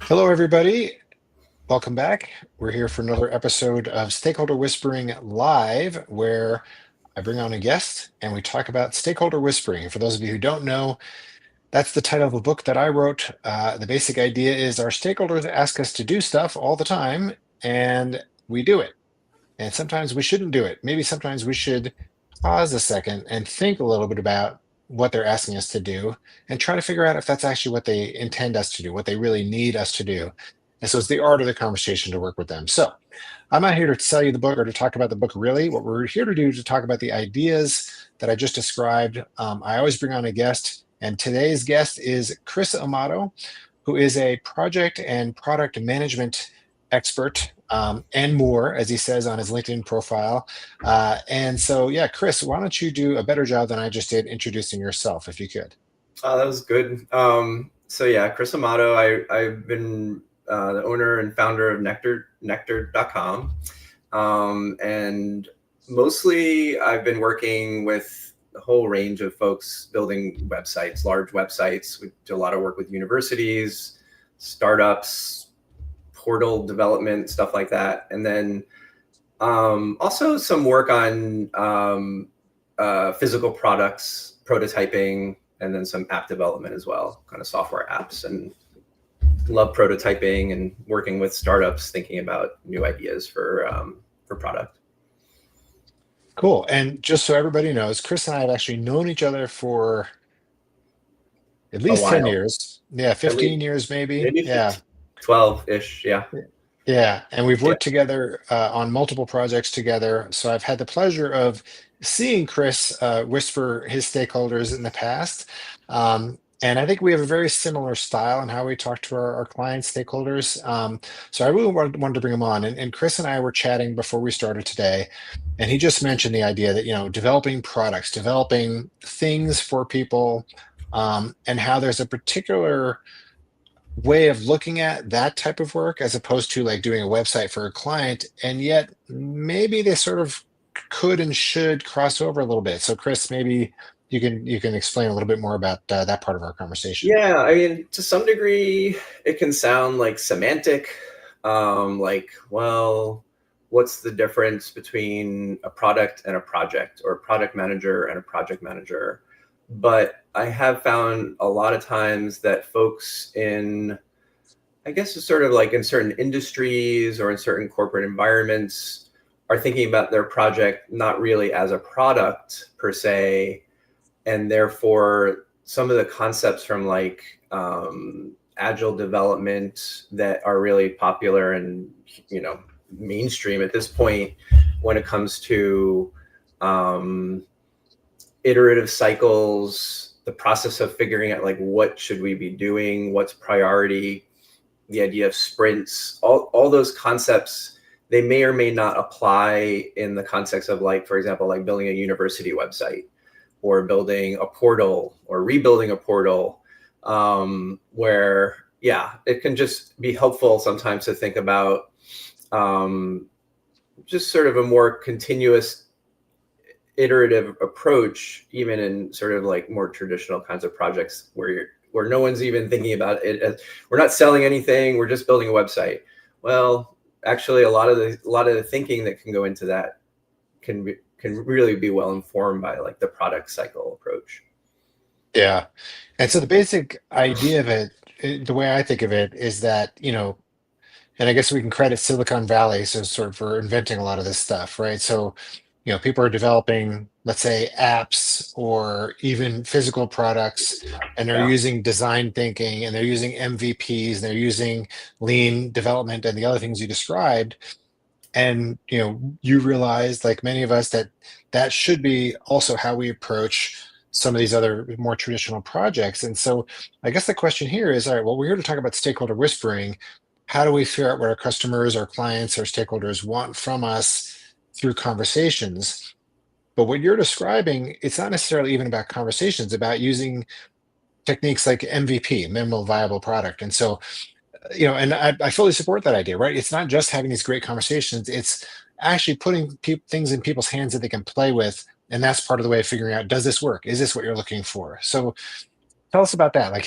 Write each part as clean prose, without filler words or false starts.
Hello, everybody. Welcome back. We're here for another episode of Stakeholder Whispering Live, where I bring on a guest and we talk about stakeholder whispering. And for those of you who don't know, that's the title of a book that I wrote. The basic idea is our stakeholders ask us to do stuff all the time, and we do it. And sometimes we shouldn't do it. Maybe sometimes we should pause a second and think a little bit about what they're asking us to do and try to figure out if that's actually what they intend us to do, what they really need us to do. And so it's the art of the conversation to work with them. So I'm not here to sell you the book or to talk about the book really. What we're here to do is to talk about the ideas that I just described. I always bring on a guest, and today's guest is Chris Amato, who is a project and product management expert and more, as he says on his LinkedIn profile. And so, yeah, Chris, why don't you do a better job than I just did introducing yourself, if you could? Oh, that was good. So yeah, Chris Amato. I've been the owner and founder of Nectar.com. And mostly I've been working with a whole range of folks building websites, large websites. We do a lot of work with universities, startups, portal development, stuff like that. And then also some work on physical products, prototyping, and then some app development as well, kind of software apps, and love prototyping and working with startups, thinking about new ideas for product. Cool. And just so everybody knows, Chris and I have actually known each other for at A least 10 while, years. Yeah, at 15 least years maybe. maybe Yeah. 15, 12-ish. Yeah. Yeah, and we've Yeah. worked together on multiple projects together. So I've had the pleasure of seeing Chris whisper his stakeholders in the past. And I think we have a very similar style in how we talk to our client stakeholders. So I really wanted to bring him on. And Chris and I were chatting before we started today, and he just mentioned the idea that, developing products, developing things for people, and how there's a particular way of looking at that type of work as opposed to like doing a website for a client, and yet maybe they sort of could and should cross over a little bit. So Chris, maybe you can explain a little bit more about that part of our conversation. Yeah, I mean, to some degree, it can sound like semantic. Like, well, what's the difference between a product and a project, or a product manager and a project manager? But I have found a lot of times that folks in, I guess it's sort of like in certain industries or in certain corporate environments, are thinking about their project not really as a product per se, and therefore some of the concepts from like agile development that are really popular and mainstream at this point, when it comes to um, iterative cycles, the process of figuring out like what should we be doing, what's priority, the idea of sprints, all those concepts, they may or may not apply in the context of, like, for example, like building a university website or building a portal or rebuilding a portal, where, yeah, it can just be helpful sometimes to think about just sort of a more continuous iterative approach, even in sort of like more traditional kinds of projects where no one's even thinking about it as, we're not selling anything, we're just building a website. Well, actually, a lot of the thinking that can go into that can really be well informed by like the product cycle approach. Yeah. And so the basic idea of it, the way I think of it is that, and I guess we can credit Silicon Valley so sort of for inventing a lot of this stuff, right? So, people are developing, let's say, apps or even physical products, and they're Yeah. using design thinking and they're using MVPs, and they're using lean development and the other things you described. And you realize, like many of us, that that should be also how we approach some of these other more traditional projects. And so I guess the question here is, all right, well, we're here to talk about stakeholder whispering. How do we figure out what our customers, our clients, our stakeholders want from us through conversations? But what you're describing, it's not necessarily even about conversations, about using techniques like MVP, minimal viable product. And so, and I fully support that idea, right? It's not just having these great conversations, it's actually putting things in people's hands that they can play with. And that's part of the way of figuring out, does this work? Is this what you're looking for? So Tell us about that. Like,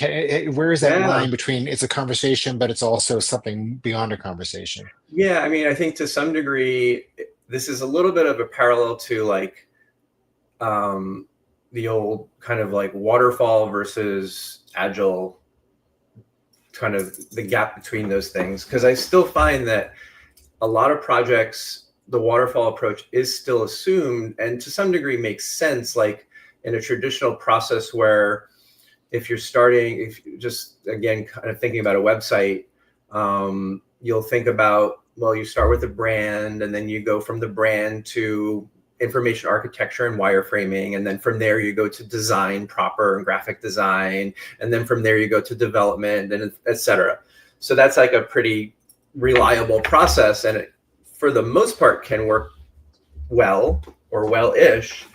where is that Yeah. line between it's a conversation, but it's also something beyond a conversation? Yeah, I mean, I think to some degree, this is a little bit of a parallel to like um, the old kind of like waterfall versus agile, kind of the gap between those things. Because I still find that a lot of projects, the waterfall approach is still assumed, and to some degree makes sense, like in a traditional process where if you're starting, if you just again kind of thinking about a website, you'll think about, well, you start with a brand and then you go from the brand to information architecture and wireframing, and then from there you go to design proper and graphic design, and then from there you go to development and etc. So that's like a pretty reliable process, and it, for the most part, can work well or well-ish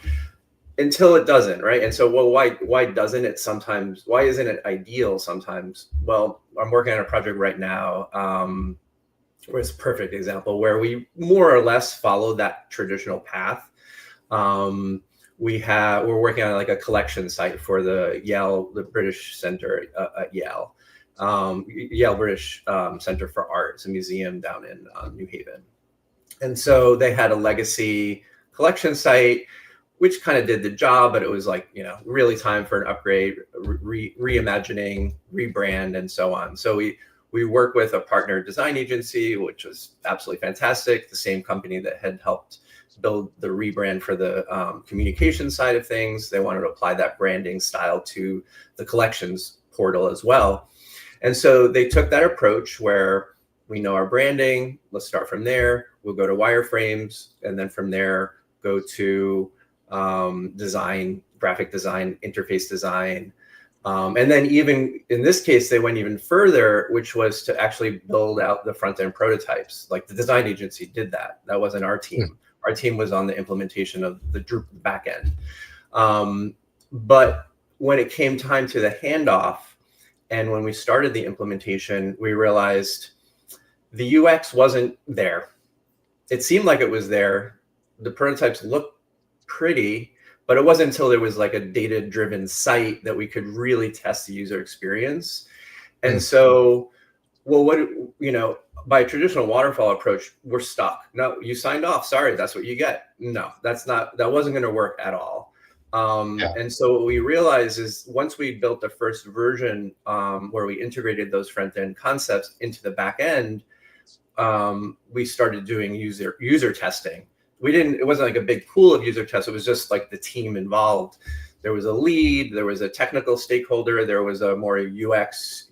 until it doesn't, right? And so, well, why doesn't it sometimes? Why isn't it ideal sometimes? Well, I'm working on a project right now, where it's a perfect example where we more or less follow that traditional path. Um, we're working on like a collection site for the Yale, the British Center at Yale, Yale British Center for Art. It's a museum down in New Haven, and so they had a legacy collection site which kind of did the job, but it was like, really time for an upgrade, reimagining, rebrand, and so on. So we work with a partner design agency, which was absolutely fantastic. The same company that had helped build the rebrand for the communication side of things. They wanted to apply that branding style to the collections portal as well. And so they took that approach where we know our branding, let's start from there. We'll go to wireframes, and then from there, go to design, graphic design, interface design. And then even in this case, they went even further, which was to actually build out the front end prototypes. Like the design agency did that. That wasn't our team. Our team was on the implementation of the Drupal backend. But when it came time to the handoff, and when we started the implementation, we realized the UX wasn't there. It seemed like it was there. The prototypes looked pretty, but it wasn't until there was like a data-driven site that we could really test the user experience. And so, well, by a traditional waterfall approach, we're stuck. No, you signed off. Sorry, that's what you get. No, that wasn't going to work at all. And so what we realized is once we built the first version, where we integrated those front-end concepts into the back end, we started doing user testing. It wasn't like a big pool of user tests. It was just like the team involved. There was a lead, there was a technical stakeholder, there was a more UX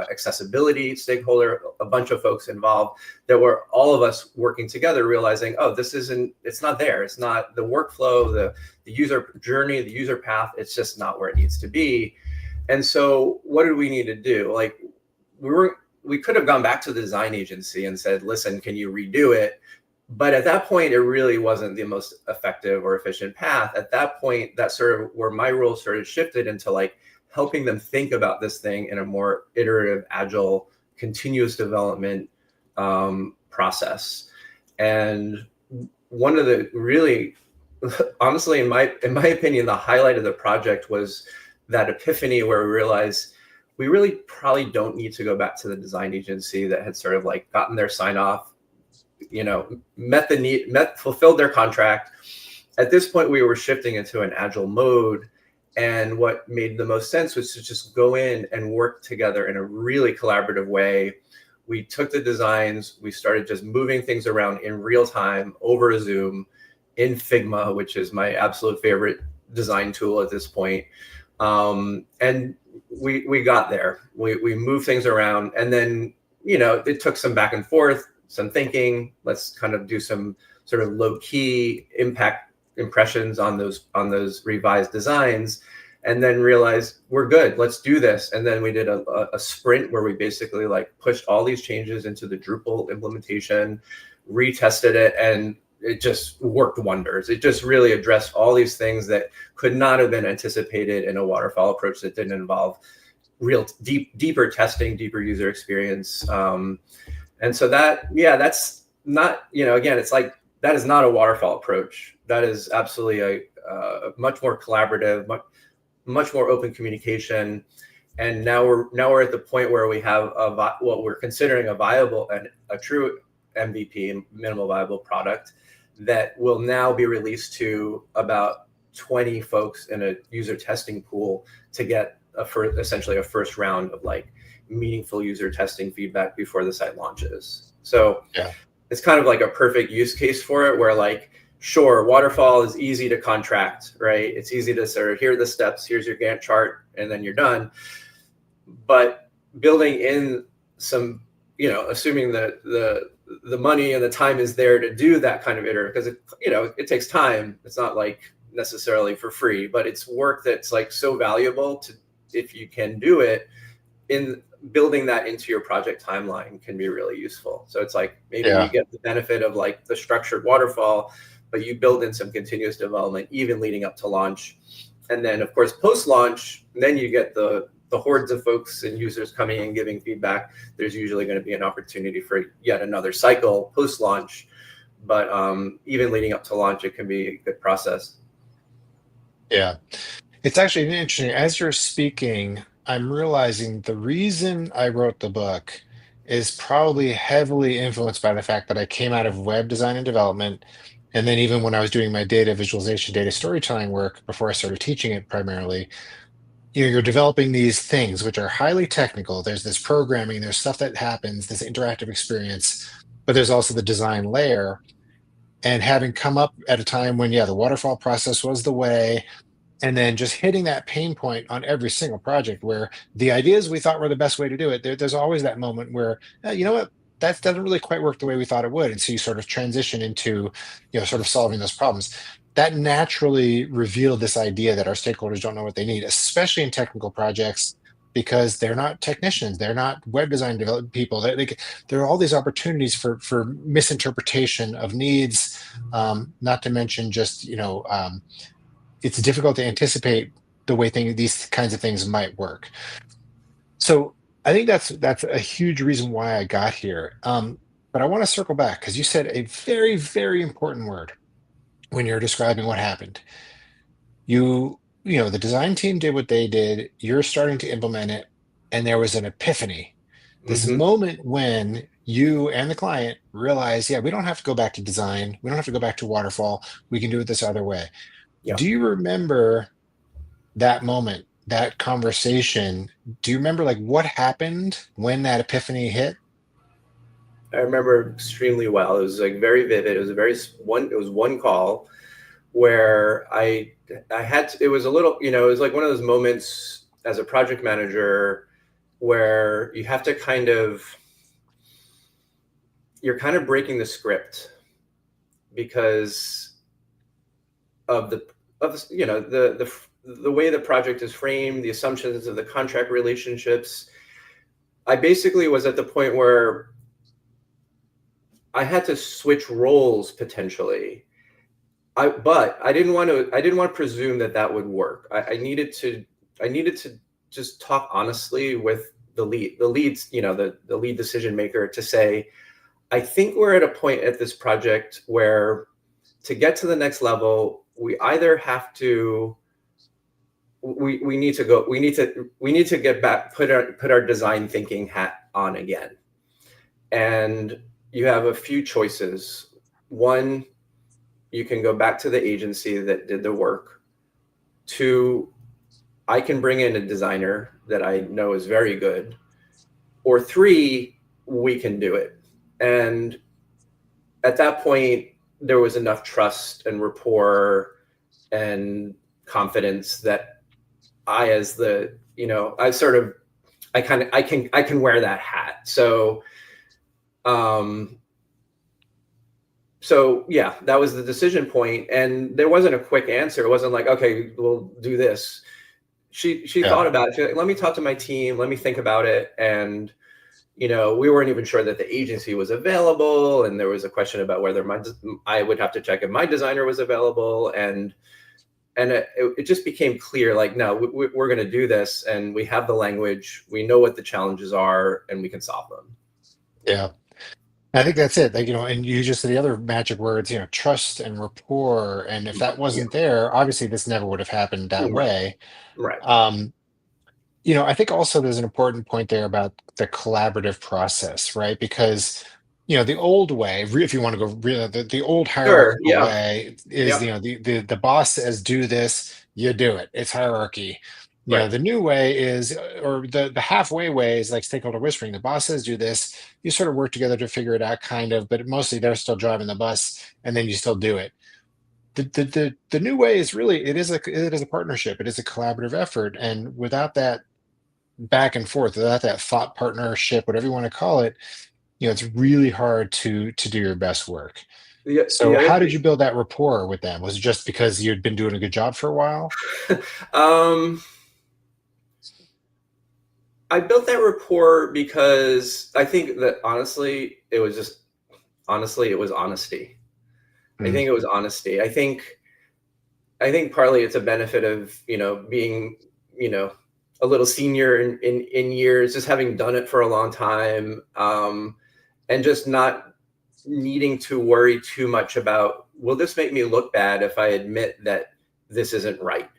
accessibility stakeholder, a bunch of folks involved that were all of us working together, realizing, oh, it's not there. It's not the workflow, the user journey, the user path. It's just not where it needs to be. And so what did we need to do? Like we could have gone back to the design agency and said, listen, can you redo it? But at that point, it really wasn't the most effective or efficient path. At that point, that's sort of where my role started shifted into like helping them think about this thing in a more iterative, agile, continuous development process. And one of the really, honestly, in my opinion, the highlight of the project was that epiphany where we realized we really probably don't need to go back to the design agency that had sort of like gotten their sign off, met the need, fulfilled their contract. At this point, we were shifting into an agile mode. And what made the most sense was to just go in and work together in a really collaborative way. We took the designs, we started just moving things around in real time over Zoom in Figma, which is my absolute favorite design tool at this point. And we got there. We moved things around, and then, it took some back and forth, some thinking. Let's kind of do some sort of low key impact impressions on those revised designs, and then realize we're good. Let's do this. And then we did a sprint where we basically like pushed all these changes into the Drupal implementation, retested it, and it just worked wonders. It just really addressed all these things that could not have been anticipated in a waterfall approach that didn't involve real deeper testing, deeper user experience. And so that's not, again, it's like, that is not a waterfall approach. That is absolutely a much more collaborative, much more open communication. And now we're at the point where we have what we're considering a viable and a true MVP, minimal viable product, that will now be released to about 20 folks in a user testing pool to get essentially a first round of like meaningful user testing feedback before the site launches. So Yeah. it's kind of like a perfect use case for it, where like, sure, waterfall is easy to contract, right? It's easy to sort of, here are the steps, here's your Gantt chart, and then you're done. But building in some, assuming that the money and the time is there to do that kind of iterative, because it takes time. It's not like necessarily for free, but it's work that's like so valuable to, if you can do it, in building that into your project timeline can be really useful. So it's like, maybe Yeah. you get the benefit of like the structured waterfall, but you build in some continuous development even leading up to launch. And then of course post-launch, then you get the hordes of folks and users coming and giving feedback. There's usually going to be an opportunity for yet another cycle post-launch, but even leading up to launch, it can be a good process. Yeah. It's actually interesting. As you're speaking, I'm realizing the reason I wrote the book is probably heavily influenced by the fact that I came out of web design and development. And then even when I was doing my data visualization, data storytelling work before I started teaching it primarily, you're developing these things which are highly technical. There's this programming, there's stuff that happens, this interactive experience, but there's also the design layer. And having come up at a time when, yeah, the waterfall process was the way, and then just hitting that pain point on every single project where the ideas we thought were the best way to do it, there's always that moment where, you know what, that doesn't really quite work the way we thought it would. And so you sort of transition into, sort of solving those problems. That naturally revealed this idea that our stakeholders don't know what they need, especially in technical projects, because they're not technicians, they're not web design development people. There are all these opportunities for misinterpretation of needs, not to mention just, it's difficult to anticipate the way these kinds of things might work. So I think that's a huge reason why I got here. But I want to circle back because you said a very, very important word when you're describing what happened. The design team did what they did. You're starting to implement it, and there was an epiphany. This Mm-hmm. moment when you and the client realize, yeah, we don't have to go back to design. We don't have to go back to waterfall. We can do it this other way. Yeah. Do you remember that moment, that conversation? Do you remember like what happened when that epiphany hit? I remember extremely well. It was like very vivid. It was it was one call where I had to, it was a little, it was like one of those moments as a project manager where you have to you're kind of breaking the script because of the way the project is framed, the assumptions of the contract relationships. I basically was at the point where I had to switch roles potentially. But I didn't want to presume that would work. I needed to just talk honestly with the leads, the lead decision maker, to say, I think we're at a point at this project where to get to the next level, we either have to we need to go we need to get back, put our design thinking hat on again. And you have a few choices. One, you can go back to the agency that did the work. Two, I can bring in a designer that I know is very good. Or three, we can do it. And at that point, there was enough trust and rapport and confidence that as the, I can wear that hat. Um, so yeah, that was the decision point, and there wasn't a quick answer. It wasn't like, okay, we'll do this. She Yeah. thought about it. She's like, let me talk to my team. Let me think about it. And we weren't even sure that the agency was available, and there was a question about whether I would have to check if my designer was available, and it just became clear, like, no, we're going to do this, and we have the language, we know what the challenges are, and we can solve them. Yeah. I think that's it. Like, and you just said the other magic words, trust and rapport. And if that Yeah. wasn't there, obviously this never would have happened that Right. way. Right. Um, I think also there's an important point there about the collaborative process, right? Because, the old way, if you want to go real, the old Sure. hierarchical Yeah. way is, Yeah. the boss says do this, you do it. It's hierarchy. Right. The new way is, or the halfway way is like stakeholder whispering. The boss says do this, you sort of work together to figure it out, kind of, but mostly they're still driving the bus, and then you still do it. The new way is really it is a partnership. It is a collaborative effort, and without that back and forth, without that thought partnership, whatever you want to call it, it's really hard to do your best work. The So other how did thing, you build that rapport with them? Was it just because you'd been doing a good job for a while? um, I built that rapport because I think that honestly, it was honesty. I Mm, think it was honesty. I think partly it's a benefit of being you know a little senior in years, just having done it for a long time, and just not needing to worry too much about, will this make me look bad if I admit that this isn't right?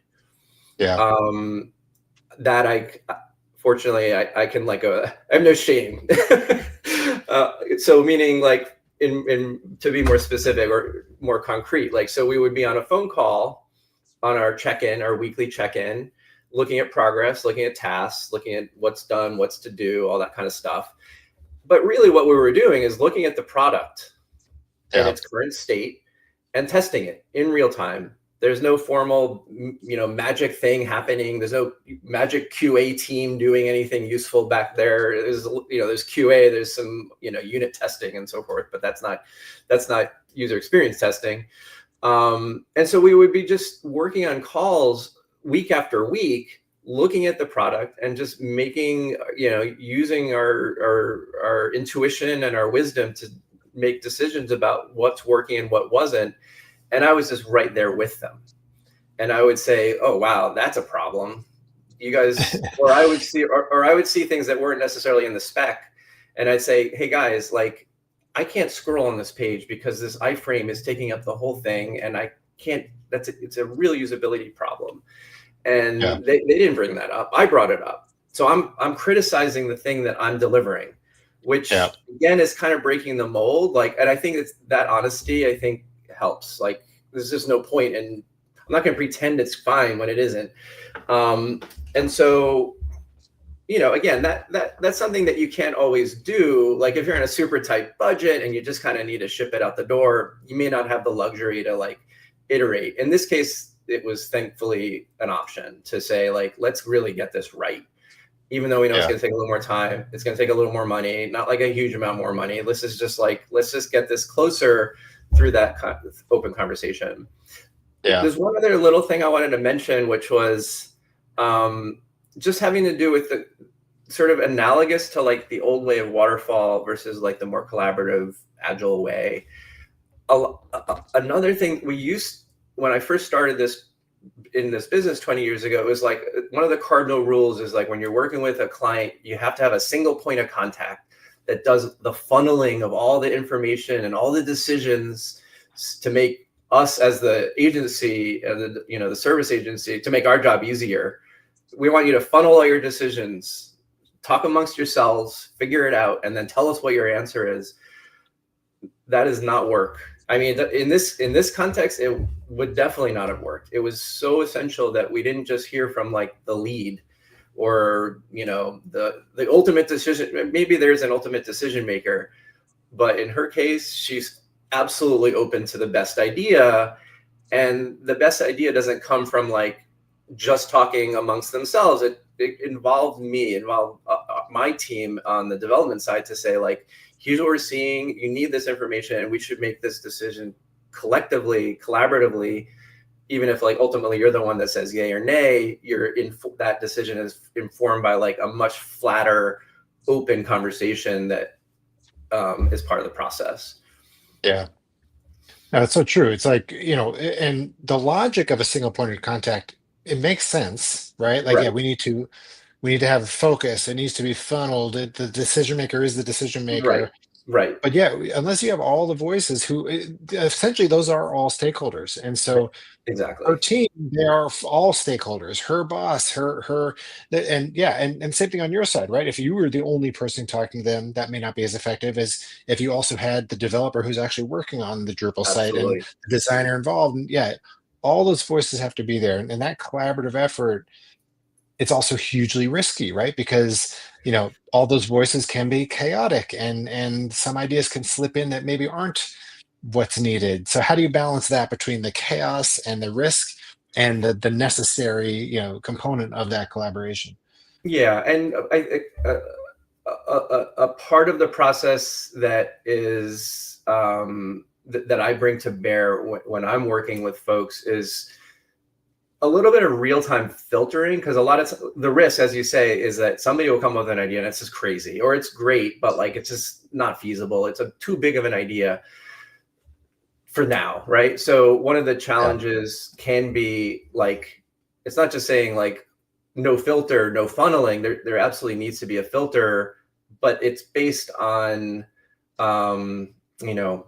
yeah. Um, that fortunately I can I have no shame. So meaning like in to be more specific or more concrete, like so we would be on a phone call on our check-in, our weekly check-in, looking at progress, looking at tasks, looking at what's done, what's to do, all that kind of stuff. But really what we were doing is looking at the product in Yeah. its current state and testing it in real time. There's no formal, magic thing happening. There's no magic QA team doing anything useful back there. There's QA, there's some, unit testing and so forth, but that's not user experience testing. And so we would be just working on calls week after week, looking at the product and just making, using our intuition and our wisdom to make decisions about what's working and what wasn't. And I was just right there with them. And I would say, oh, wow, that's a problem. You guys, or I would see things that weren't necessarily in the spec. And I'd say, hey guys, like, I can't scroll on this page because this iframe is taking up the whole thing. And I can't, it's a real usability problem. Yeah. And they didn't bring that up. I brought it up. So I'm criticizing the thing that I'm delivering, Yeah. which again is kind of breaking the mold. Like, and I think it's that honesty, I think helps. Like, there's just no point in, I'm not going to pretend it's fine when it isn't. Um, and so, again, that's something that you can't always do. Like if you're in a super tight budget and you just kind of need to ship it out the door, you may not have the luxury to like iterate. In this case, it was thankfully an option to say like, let's really get this right. Even though we know it's Yeah. going to take a little more time, it's going to take a little more money, not like a huge amount more money. This is just like, let's just get this closer through that open conversation. Yeah. There's one other little thing I wanted to mention, which was just having to do with the sort of analogous to like the old way of waterfall versus like the more collaborative, agile way. Another thing we used when I first started this in this business 20 years ago, it was like one of the cardinal rules is like when you're working with a client, you have to have a single point of contact that does the funneling of all the information and all the decisions to make us as the agency, the service agency, to make our job easier. We want you to funnel all your decisions, talk amongst yourselves, figure it out, and then tell us what your answer is. That does not work. I mean, in this context, it would definitely not have worked. It was so essential that we didn't just hear from like the lead or the ultimate decision. Maybe there's an ultimate decision maker, but in her case, she's absolutely open to the best idea, and the best idea doesn't come from like just talking amongst themselves. It involved my team on the development side to say like, here's what we're seeing, you need this information, and we should make this decision collectively, collaboratively. Even if like ultimately you're the one that says yay or nay, that decision is informed by like a much flatter, open conversation that is part of the process. Yeah. No, it's so true. It's like, and the logic of a single point of contact, it makes sense, right? Like, yeah, Right. we need to have focus. It needs to be funneled. The decision maker is the decision Right. maker. Right. But yeah, unless you have all the voices who essentially those are all stakeholders. And so her Exactly. team, they are all stakeholders, her boss, and yeah, and same thing on your side, right? If you were the only person talking to them, that may not be as effective as if you also had the developer who's actually working on the Drupal site and Absolutely. the designer involved. And yeah, all those voices have to be there. And that collaborative effort, it's also hugely risky, right? Because all those voices can be chaotic, and some ideas can slip in that maybe aren't what's needed. So how do you balance that between the chaos and the risk and the necessary component of that collaboration? Yeah, and a part of the process that is that I bring to bear when I'm working with folks is a little bit of real time filtering, because a lot of the risk, as you say, is that somebody will come up with an idea and it's just crazy, or it's great, but like it's just not feasible. It's a too big of an idea for now, right? So one of the Yeah, challenges can be like, it's not just saying like no filter, no funneling. There absolutely needs to be a filter, but it's based on um, you know,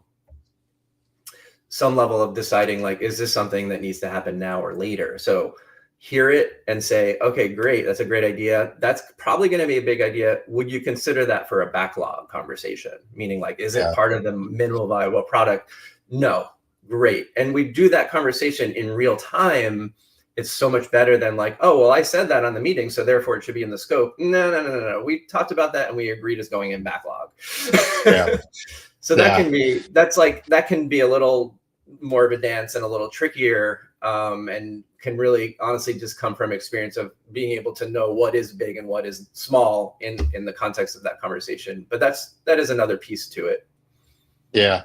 some level of deciding like, is this something that needs to happen now or later? So hear it and say, okay, great, that's a great idea. That's probably going to be a big idea. Would you consider that for a backlog conversation? Meaning like, is it yeah, part of the minimal viable product? No. Great. And we do that conversation in real time. It's so much better than like, oh, well, I said that on the meeting, so therefore it should be in the scope. No, no, no, no, no. We talked about that and we agreed it's going in backlog. yeah, So yeah, that can be a little more of a dance and a little trickier, and can really honestly just come from experience of being able to know what is big and what is small in the context of that conversation. But that is another piece to it. yeah.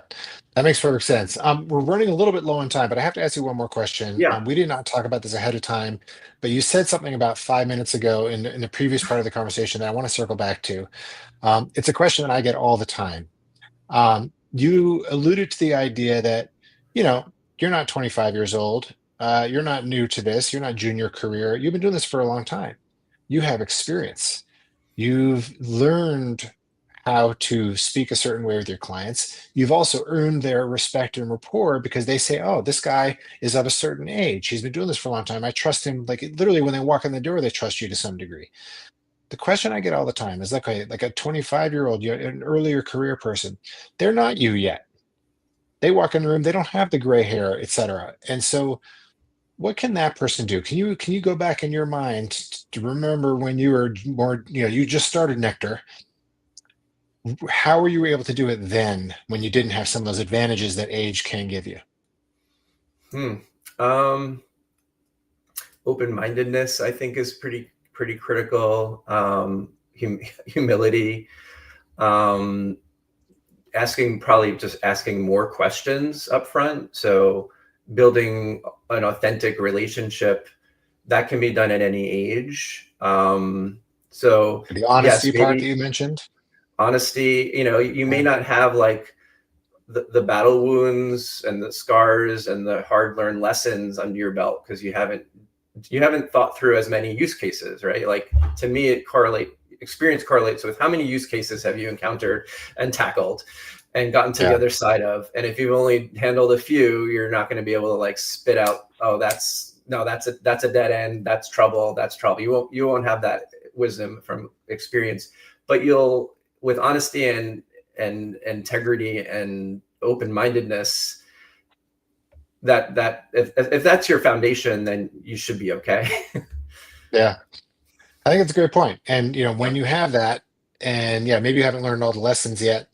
That makes perfect sense. We're running a little bit low on time, but I have to ask you one more question. Yeah. We did not talk about this ahead of time, but you said something about 5 minutes ago in the previous part of the conversation that I want to circle back to. It's a question that I get all the time. You alluded to the idea that, you know, you're not 25 years old. You're not new to this. You're not junior career. You've been doing this for a long time. You have experience. You've learned how to speak a certain way with your clients. You've also earned their respect and rapport because they say, oh, this guy is of a certain age. He's been doing this for a long time. I trust him. Like literally, when they walk in the door, they trust you to some degree. The question I get all the time is like a 25-year-old, an earlier career person, they're not you yet. They walk in the room, they don't have the gray hair, etc. And so what can that person do? Can you go back in your mind to remember when you were more, you just started Nectar. How were you able to do it then when you didn't have some of those advantages that age can give you? Hmm. Um, Open-mindedness, I think, is pretty critical. Humility, um, probably just asking more questions up front. So building an authentic relationship that can be done at any age. So The yes, honesty part that maybe you mentioned. honesty. You may Yeah, not have like the battle wounds and the scars and the hard learned lessons under your belt because you haven't thought through as many use cases, right? Like to me, experience correlates with how many use cases have you encountered and tackled and gotten to the yeah, other side of. And if you've only handled a few, you're not going to be able to like spit out, oh, that's a dead end, that's trouble, that's trouble. You won't have that wisdom from experience, but you'll, with honesty and integrity and open-mindedness, that if that's your foundation, then you should be okay. yeah. I think it's a great point. And Yeah. when you have that, and yeah, maybe you haven't learned all the lessons yet,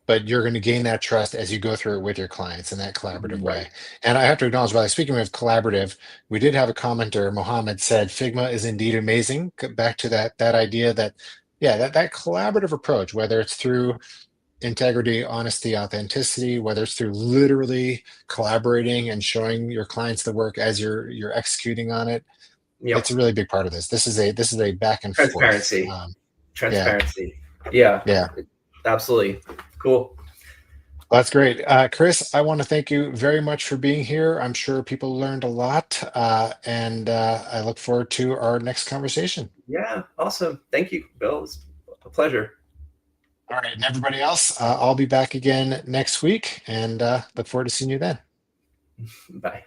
but you're going to gain that trust as you go through it with your clients in that collaborative Right. way. And I have to acknowledge, by speaking of collaborative, we did have a commenter, Mohammed said, Figma is indeed amazing. Back to that idea that, yeah, that collaborative approach, whether it's through integrity, honesty, authenticity, whether it's through literally collaborating and showing your clients the work as you're executing on it, it's Yep. a really big part of this. This is a back and forth. Transparency. Yeah, Transparency. Yeah. yeah. Absolutely. Cool. Well, that's great. Chris, I want to thank you very much for being here. I'm sure people learned a lot, and I look forward to our next conversation. Yeah. Awesome. Thank you, Bill. It's a pleasure. All right, and everybody else, I'll be back again next week, and look forward to seeing you then. Bye.